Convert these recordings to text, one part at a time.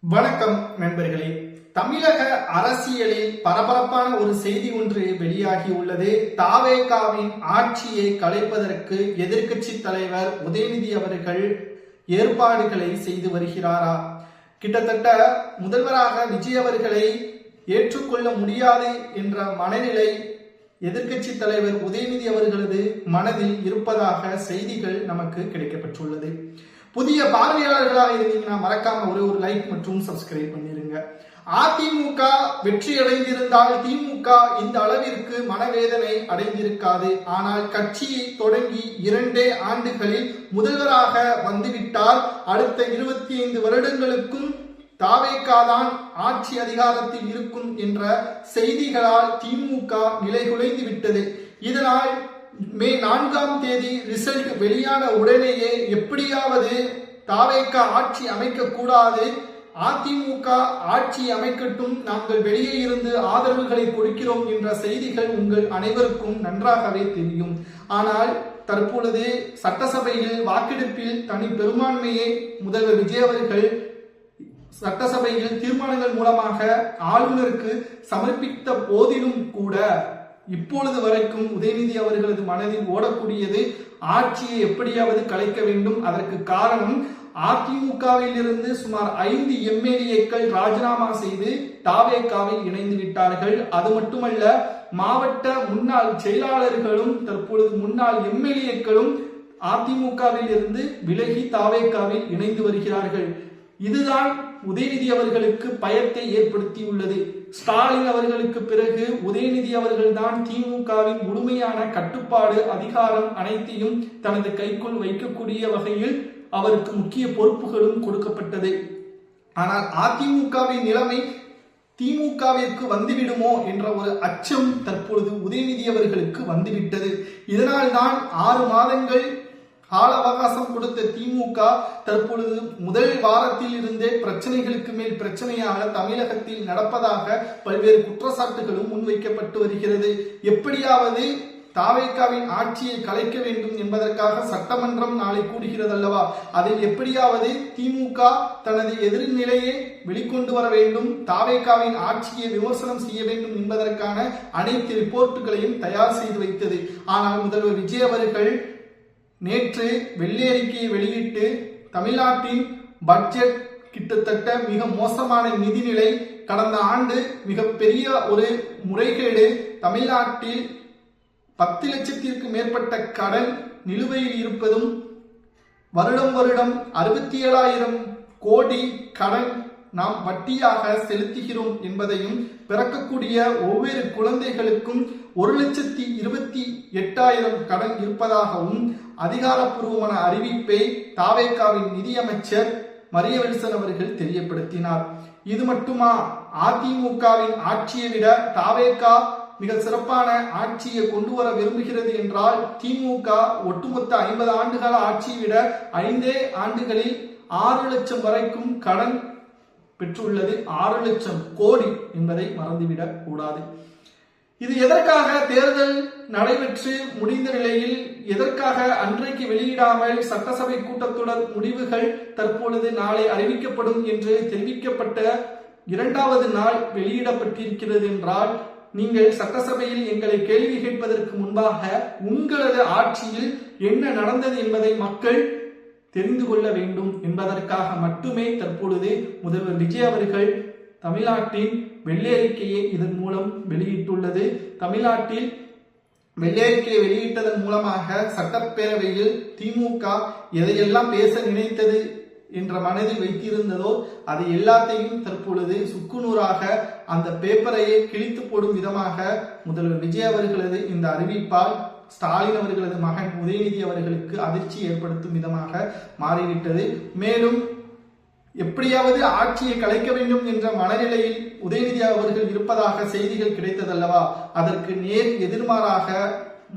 வணக்கம் நண்பர்களே. தமிழக அரசியலில் பரபரப்பான ஒரு செய்தி ஒன்று வெளியாகி உள்ளது. தாவேகாவின் ஆட்சியை கலைப்பதற்கு எதிர்க்கட்சி தலைவர் உதயநிதி அவர்கள் ஏற்பாடுகளை செய்து வருகிறாரா? கிட்டத்தட்ட முதல்வராக விஜய் அவர்களை ஏற்றுக்கொள்ள முடியாது என்ற மனநிலை எதிர்க்கட்சி தலைவர் உதயநிதி அவர்களது மனதில் இருப்பதாக செய்திகள் நமக்கு கிடைக்கப்பெற்றுள்ளது. புதிய பார்வையாளர்களாக இருந்தீங்கன்னா மறக்காம ஒரு லைக் மற்றும் சப்ஸ்கிரைப் பண்ணிருங்க. அதிமுக வெற்றி அடைந்திருந்தால் திமுக இந்த அளவிற்கு மனவேதனை அடைந்திருக்காது. ஆனால் கட்சியை தொடங்கி 2 ஆண்டுகளில் முதல்வராக வந்துவிட்டார். அடுத்த 25 வருடங்களுக்கும் தாவேகாதான் ஆட்சி அதிகாரத்தில் இருக்கும் என்ற செய்திகளால் திமுக நிலைகுலைந்து விட்டது. இதனால் மே 4ஆம் தேதி ரிசல்ட் வெளியான உடனேயே எப்படியாவது தாவேகா ஆட்சி அமைக்க கூடாது, அதிமுக ஆட்சி அமைக்கட்டும், நாங்கள் வெளியே இருந்து ஆதரவுகளை கொடுக்கிறோம் என்ற செய்திகள் உங்கள் அனைவருக்கும் நன்றாகவே தெரியும். ஆனால் தற்பொழுது சட்டசபையில் வாக்கெடுப்பில் தனி பெரும்பான்மையை முதல்வர் விஜய் அவர்கள் சட்டசபையில் தீர்மானங்கள் மூலமாக ஆளுநருக்கு சமர்ப்பித்த போதிலும் கூட இப்பொழுது வரைக்கும் உதயநிதி அவர்களது மனதில் ஓடக்கூடியது ஆட்சியை எப்படியாவது கலைக்க வேண்டும். அதற்கு காரணம் அதிமுகவில் இருந்து சுமார் 5 எம்எல்ஏக்கள் ராஜினாமா செய்து தாவேகாவில் இணைந்து விட்டார்கள். அது மட்டுமல்ல, மாவட்ட முன்னாள் செயலாளர்களும் தற்பொழுது முன்னாள் எம்எல்ஏக்களும் அதிமுகவில் இருந்து விலகி தாவேகாவில் இணைந்து வருகிறார்கள். இதுதான் உதயநிதி அவர்களுக்கு பயத்தை ஏற்படுத்தியுள்ளது. ஸ்டாலின் அவர்களுக்கு பிறகு உதயநிதி அவர்கள் தான் திமுகவின் முழுமையான கட்டுப்பாடு அதிகாரம் அனைத்தையும் தனது கைக்குள் வைக்கக்கூடிய வகையில் அவருக்கு முக்கிய பொறுப்புகளும் கொடுக்கப்பட்டது. ஆனால் அதிமுகவின் நிலைமை திமுகவிற்கு வந்துவிடுமோ என்ற ஒரு அச்சம் தற்பொழுது உதயநிதி அவர்களுக்கு வந்துவிட்டது. இதனால் தான் 6 மாதங்கள் கால அவகாசம் கொடுத்த திமுக தற்பொழுது முதல் வாரத்தில் இருந்தே பிரச்சனைகளுக்கு மேல் பிரச்சனையாக தமிழகத்தில் நடப்பதாக பல்வேறு குற்றச்சாட்டுகளும் முன்வைக்கப்பட்டு வருகிறது. எப்படியாவது தாவேகாவின் ஆட்சியை கலைக்க வேண்டும் என்பதற்காக சட்டமன்றம் நாளை கூடுகிறது அல்லவா? அதில் எப்படியாவது திமுக தனது எதிர்நிலையை வெளிக்கொண்டு வர வேண்டும், தாவேகாவின் ஆட்சியை விமர்சனம் செய்ய வேண்டும் என்பதற்கான அனைத்து ரிப்போர்ட்டுகளையும் தயார் செய்து வைத்தது. ஆனால் முதல்வர் விஜய் அவர்கள் நேற்று வெள்ளை அறிக்கையை வெளியிட்டு தமிழ்நாட்டின் பட்ஜெட் கிட்டத்தட்ட மிக மோசமான நிதிநிலை, கடந்த ஆண்டு மிகப்பெரிய ஒரு முறைகேடு, தமிழ்நாட்டில் 10 லட்சத்திற்கு மேற்பட்ட கடன் நிலுவையில் இருப்பதும், வருடம் 67,000 கோடி கடன் நாம் வட்டியாக செலுத்துகிறோம் என்பதையும், பிறக்கக்கூடிய ஒவ்வொரு குழந்தைகளுக்கும் 1,28,000 கடன் இருப்பதாகவும் அதிகாரப்பூர்வமான அறிவிப்பை தாவேகாவின் நிதியமைச்சர் மரிய வில்சன் அவர்கள் தெரியப்படுத்தினார். இது மட்டுமா? அதிமுகவின் ஆட்சியை விட தாவேகா மிக சிறப்பான ஆட்சியை கொண்டு வர விரும்புகிறது என்றால் திமுக ஒட்டுமொத்த 50 ஆண்டுகால ஆட்சியை விட 5 ஆண்டுகளில் 6 லட்சம் வரைக்கும் கடன் பெற்றுள்ளது. 6 லட்சம் கோடி என்பதை மறந்துவிடக் கூடாது. இது எதற்காக தேர்தல் நடைபெற்று முடிந்த நிலையில் எதற்காக அன்றைக்கு வெளியிடாமல் சட்டசபை கூட்டத்தொடர் முடிவுகள் தற்பொழுது நாளை அறிவிக்கப்படும் என்று தெரிவிக்கப்பட்ட 2வது நாள் வெளியிடப்பட்டிருக்கிறது என்றால், நீங்கள் சட்டசபையில் எங்களை கேள்வி கேட்பதற்கு முன்பாக உங்களது ஆட்சியில் என்ன நடந்தது என்பதை மக்கள் தெரிந்து கொள்ள வேண்டும் என்பதற்காக மட்டுமே தற்பொழுது முதல்வர் விஜய் அவர்கள் தமிழ்நாட்டின் வெள்ளை அறிக்கையை இதன் மூலம் வெளியிட்டுள்ளது. தமிழ்நாட்டில் வெள்ளை அறிக்கையை வெளியிட்டதன் மூலமாக சட்டப்பேரவையில் திமுக எதையெல்லாம் பேச நினைத்தது என்ற மனதில் வைத்திருந்ததோ அது எல்லாத்தையும் தற்பொழுது சுக்குநூறாக அந்த பேப்பரையே கிழித்து போடும் விதமாக முதல்வர் விஜய் அவர்களது இந்த அறிவிப்பால் ஸ்டாலின் அவர்களது மகன் உதயநிதி அவர்களுக்கு அதிர்ச்சி ஏற்படுத்தும் விதமாக மாறிவிட்டது. மேலும் எப்படியாவது ஆட்சியை கலைக்க வேண்டும் என்ற மனநிலையில் உதயநிதி அவர்கள் இருப்பதாக செய்திகள் கிடைத்ததல்லவா? அதற்கு நேர் எதிர்மாறாக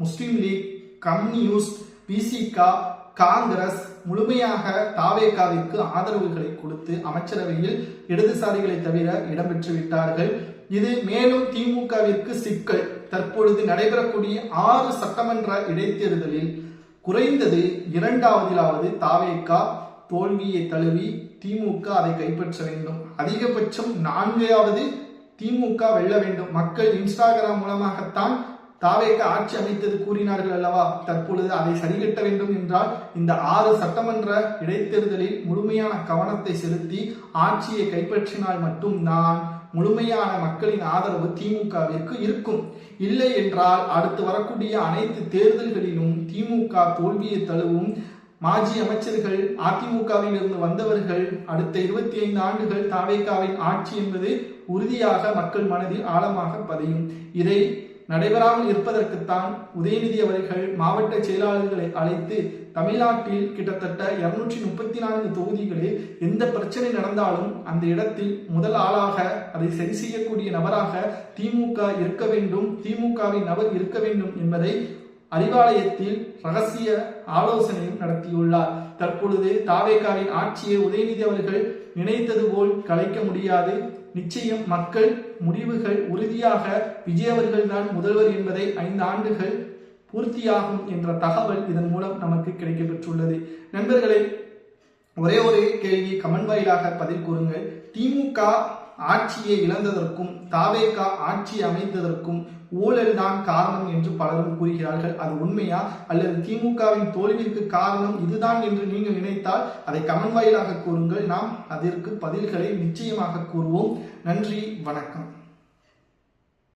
முஸ்லிம் லீக், கம்யூனிஸ்ட், பிசிக, காங்கிரஸ் முழுமையாக தாவேகாவிற்கு ஆதரவுகளை கொடுத்து அமைச்சரவையில் இடதுசாரிகளை தவிர இடம்பெற்று விட்டார்கள். இது மேலும் திமுகவிற்கு சிக்கல். தற்பொழுது நடைபெறக்கூடிய 6 சட்டமன்ற இடைத்தேர்தலில் குறைந்தது 2வதிலாவது தாவேகா தோல்வியை தழுவி திமுக அதை கைப்பற்ற வேண்டும். அதிகபட்சம் 4வது திமுக வெல்ல வேண்டும். மக்கள் இன்ஸ்டாகிராம் மூலமாகத்தான் தாவேக ஆட்சி அமைத்தது கூறினார்கள் அல்லவா? தற்பொழுது அதை சரிகட்ட வேண்டும் என்றால் இந்த 6 சட்டமன்ற இடைத்தேர்தலில் முழுமையான கவனத்தை செலுத்தி ஆட்சியை கைப்பற்றினால் மட்டும்தான் முழுமையான மக்களின் ஆதரவு திமுகவிற்கு இருக்கும். இல்லை என்றால் அடுத்து வரக்கூடிய அனைத்து தேர்தல்களிலும் திமுக தோல்வியை தழுவும். மாஜி அமைச்சர்கள், அதிமுகவில் இருந்து வந்தவர்கள், அடுத்த 25 ஆண்டுகள் தாவேகாவின் ஆட்சி என்பது உறுதியாக மக்கள் மனதில் ஆழமாக பதியும். இதை நடைபெறாமல் இருப்பதற்குத்தான் உதயநிதி அவர்கள் மாவட்ட செயலாளர்களை அழைத்து தமிழ்நாட்டில் கிட்டத்தட்ட 234 தொகுதிகளில் எந்த பிரச்சனை நடந்தாலும் அந்த இடத்தில் முதல் ஆளாக அதை சரி செய்யக்கூடிய நபராக திமுக இருக்க வேண்டும், திமுகவின் நபர் இருக்க வேண்டும் என்பதை அறிவாலயத்தில் ரகசிய ஆலோசனையும் நடத்தியுள்ளார். தற்பொழுது தாவேகாவின் ஆட்சியை உதயநிதி அவர்கள் நினைத்தது போல் கலைக்க முடியாது. நிச்சயம் மக்கள் முடிவுகள் உறுதியாக விஜய் அவர்கள் தான் முதல்வர் என்பதை 5 ஆண்டுகள் பூர்த்தியாகும் என்ற தகவல் இதன் மூலம் நமக்கு கிடைக்கப்பெற்றுள்ளது. நண்பர்களே, ஒரே ஒரு கேள்வி கமெண்ட் வாயிலாக பதில் கூறுங்கள். திமுக ஆட்சியை இழந்ததற்கும் தாவேகா ஆட்சி அமைத்ததற்கும் ஊழல் தான் காரணம் என்று பலரும் கூறுகிறார்கள். அது உண்மையா அல்லது திமுகவின் தோல்விற்கு காரணம் இதுதான் என்று நீங்கள் நினைத்தால் அதை கமெண்ட் வாயிலாக கூறுங்கள். நாம் அதற்கு பதில்களை நிச்சயமாக கூறுவோம். நன்றி, வணக்கம்.